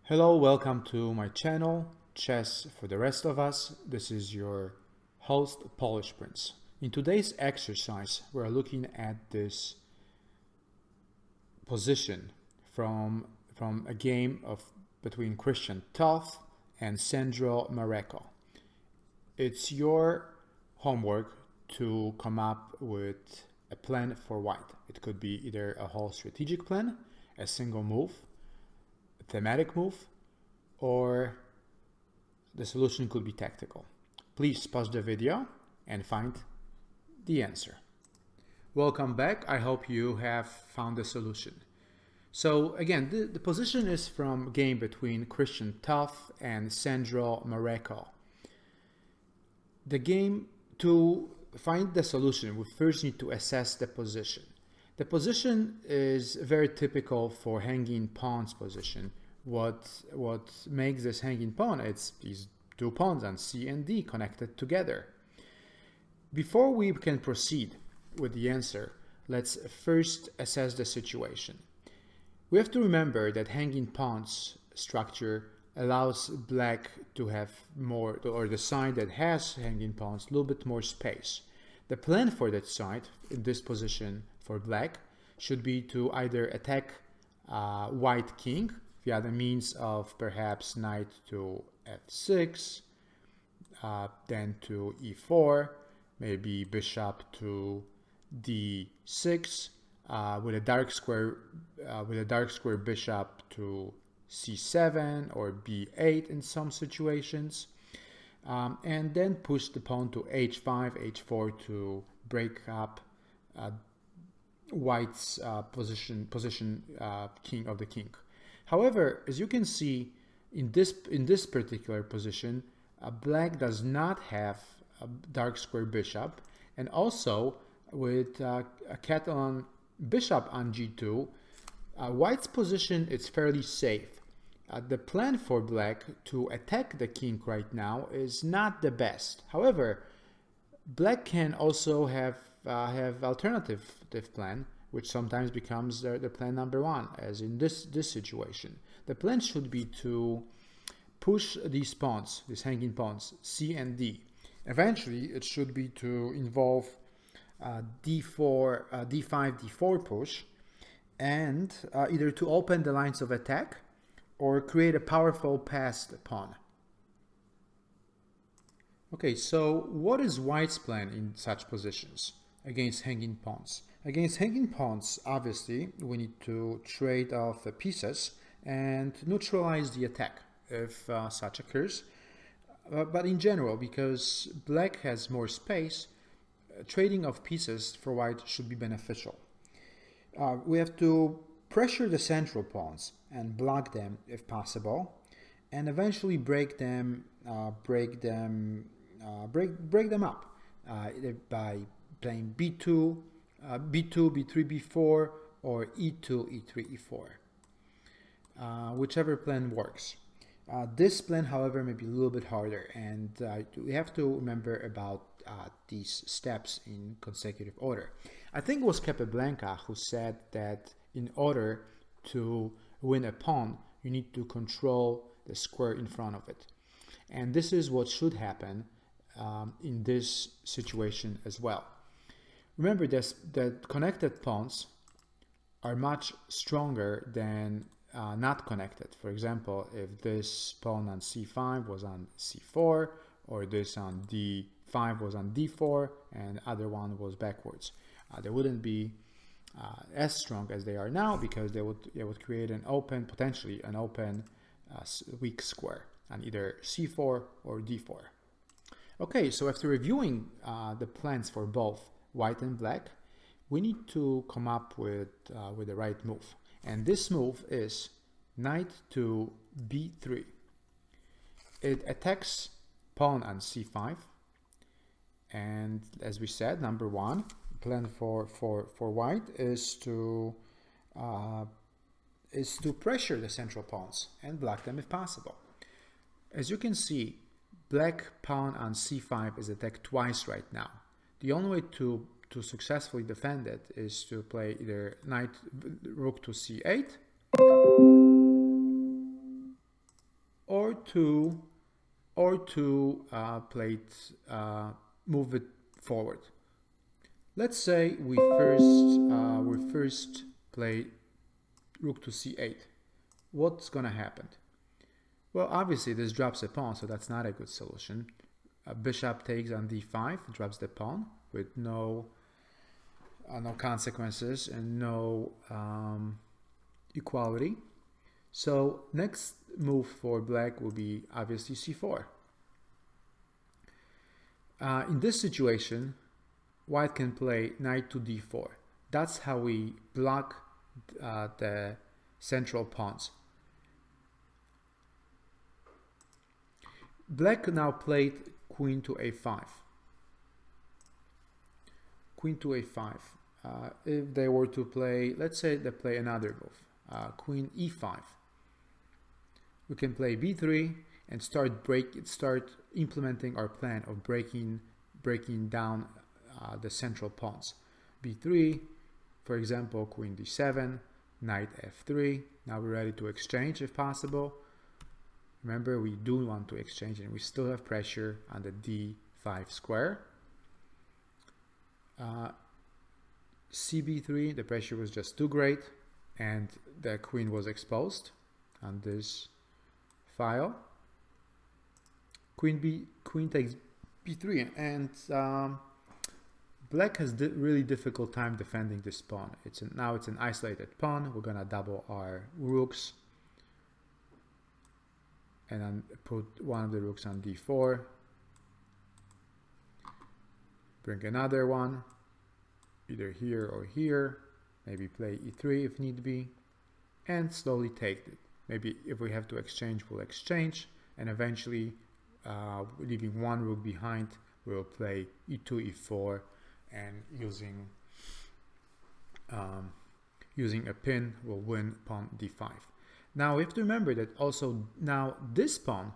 Hello, welcome to my channel, Chess for the Rest of Us. This is your host, Polish Prince. In today's exercise, we're looking at this position from a game between Christian Toth and Sandro Mareco. It's your homework to come up with a plan for white. It could be either a whole strategic plan, a single move, thematic move, or the solution could be tactical. Please pause the video and find the answer. Welcome back. I hope you have found the solution. So again, the position is from a game between Christian Toth and Sandro Mareco. The game, to find the solution, we first need to assess the position. The position is very typical for hanging pawns position. What makes this hanging pawn? It's these two pawns on C and D connected together. Before we can proceed with the answer, let's first assess the situation. We have to remember that hanging pawns structure allows black to have more, or the side that has hanging pawns, a little bit more space. The plan for that side in this position for black should be to either attack white king via the means of perhaps knight to f6, then to e4, maybe bishop to d6, with a dark square bishop to c7 or b8 in some situations, and then push the pawn to h5, h4 to break up white's position king of the king. However, as you can see in this particular position, black does not have a dark square bishop, and also with a Catalan Bishop on g2, white's position is fairly safe. The plan for black to attack the king right now is not the best. However, black can also have alternative plan, which sometimes becomes the plan number one, as in this situation. The plan should be to push these pawns, these hanging pawns, C and D. Eventually, it should be to involve D4, D5, D4 push, and either to open the lines of attack or create a powerful passed pawn. Okay, so what is white's plan in such positions against hanging pawns? Against hanging pawns, obviously, we need to trade off the pieces and neutralize the attack if such occurs. But in general, because black has more space, trading of pieces for white should be beneficial. We have to pressure the central pawns and block them if possible, and eventually break them up either by playing b2, b3, b4, or e2, e3, e4, whichever plan works. This plan, however, may be a little bit harder, and we have to remember about these steps in consecutive order. I think it was Capablanca who said that in order to win a pawn, you need to control the square in front of it. And this is what should happen in this situation as well. Remember that connected pawns are much stronger than not connected. For example, if this pawn on c5 was on c4, or this on d5 was on d4, and other one was backwards, they wouldn't be as strong as they are now, because they would create potentially an open weak square on either c4 or d4. Okay, so after reviewing the plans for both white and black, we need to come up with the right move. And this move is knight to b3. It attacks pawn on c5. And as we said, number one, plan for white is to pressure the central pawns and block them if possible. As you can see, black pawn on c5 is attacked twice right now. The only way to successfully defend it is to play either rook to c8, move it forward. Let's say we first play rook to c8. What's gonna happen? Well, obviously this drops a pawn, so that's not a good solution. Bishop takes on d5, drops the pawn with no consequences and no equality. So next move for black will be obviously c4. In this situation, white can play knight to d4. That's how we block the central pawns. Black now played queen to a5. Queen to a5. If they were to play, let's say they play another move, queen e5. We can play b3 and start implementing our plan of breaking down the central pawns. b3, for example, queen d7, knight f3. Now we're ready to exchange if possible. Remember, we do want to exchange and we still have pressure on the d5 square. cb3, the pressure was just too great and the queen was exposed on this file. Queen takes b3, and black has really difficult time defending this pawn. Now it's an isolated pawn. We're gonna double our rooks and then put one of the rooks on d4, bring another one either here or here, maybe play e3 if need be, and slowly take it. Maybe if we have to exchange, we'll exchange, and eventually leaving one rook behind, we'll play e2, e4, and using a pin, we'll win pawn d5. Now we have to remember that also now this pawn,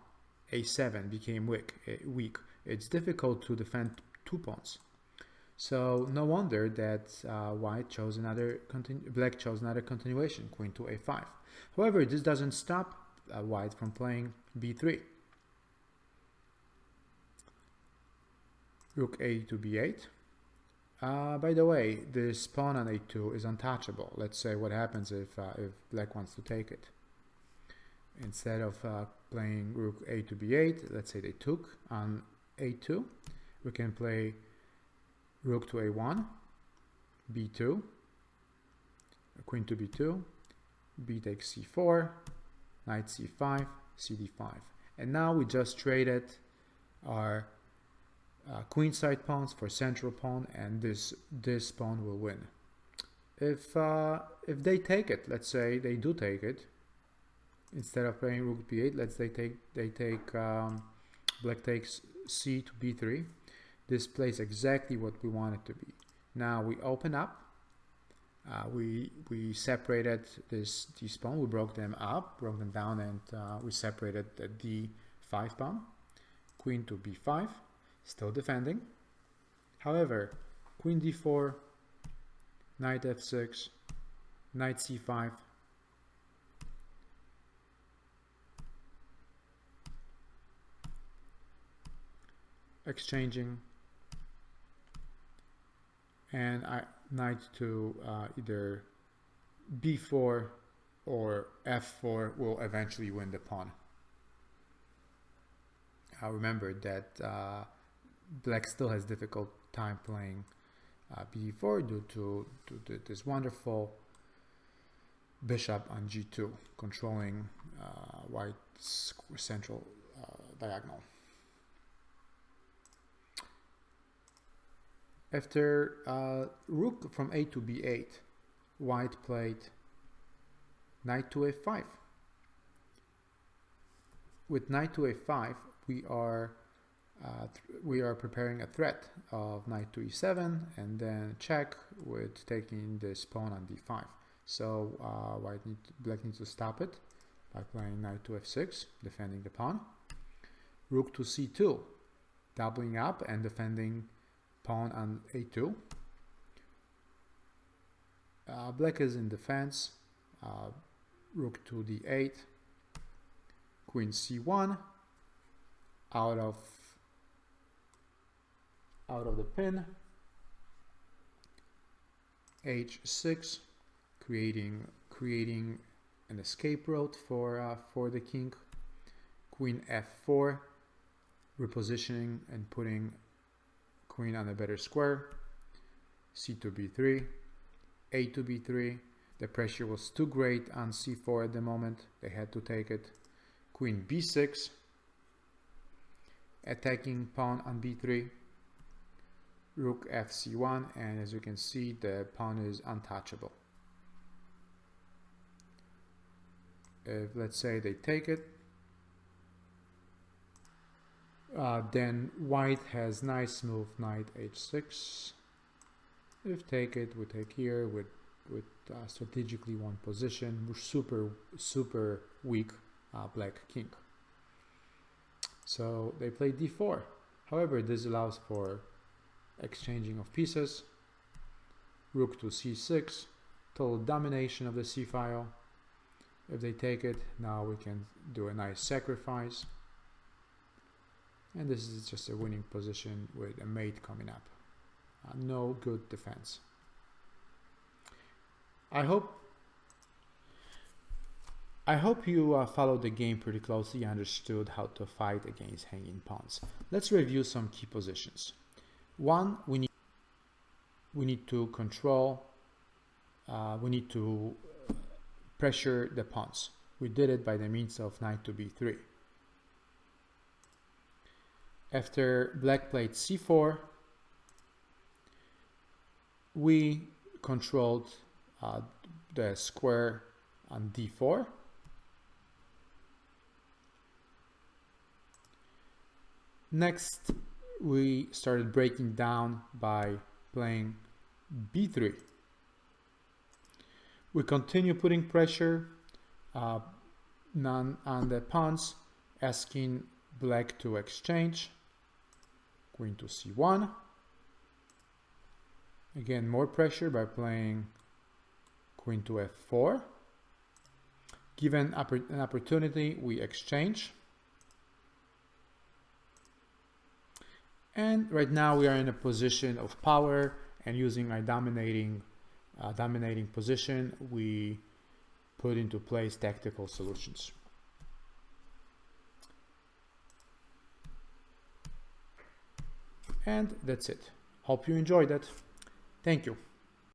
a7, became weak. It's difficult to defend two pawns. So no wonder that black chose another continuation, queen to a5. However, this doesn't stop white from playing b3. Rook a to b8. By the way, this pawn on a2 is untouchable. Let's say what happens if black wants to take it. Instead of playing rook a to b8, let's say they took on a2, we can play rook to a1, b2, queen to b2, b takes c4, knight c5, cd5. And now we just traded our queenside pawns for central pawn, and this pawn will win. If they take it, let's say they do take it, instead of playing rook b8, let's say black takes c to b3. This plays exactly what we want it to be. Now we open up. We separated these pawn. We broke them down, and we separated the d5 pawn. Queen to b5, still defending. However, queen d4, knight f6, knight c5. Exchanging, and knight to either b4 or f4 will eventually win the pawn. Remember that black still has difficult time playing b4 due to this wonderful bishop on g2 controlling white's central diagonal. After rook from a to b8, white played knight to a5. With knight to a5, we are preparing a threat of knight to e7, and then check with taking this pawn on d5. So black needs to stop it by playing knight to f6, defending the pawn. Rook to c2, doubling up and defending pawn on a2. Black is in defense. Rook to d8, Queen c1 out of the pin, h6, creating an escape route for the king. Queen f4, repositioning and putting queen on a better square. c to b3, a to b3. The pressure was too great on c4 at the moment. They had to take it. Queen b6, attacking pawn on b3. Rook fc1, and as you can see, the pawn is untouchable. If, let's say, they take it, then white has nice move knight h6. If take it, we take here with strategically one position. We're super weak black king. So they play d4. However, this allows for exchanging of pieces. Rook to c6, total domination of the c file. If they take it, now we can do a nice sacrifice. And this is just a winning position with a mate coming up. No good defense. I hope you followed the game pretty closely and understood how to fight against hanging pawns. Let's review some key positions. One, we need to control, we need to pressure the pawns. We did it by the means of knight to b3. After black played c4, we controlled the square on d4. Next, we started breaking down by playing b3. We continue putting pressure on the pawns, asking black to exchange. Queen to c1. Again, more pressure by playing queen to f4. Given an opportunity, we exchange. And right now we are in a position of power, and using my dominating position, we put into place tactical solutions. And that's it. Hope you enjoyed it. Thank you.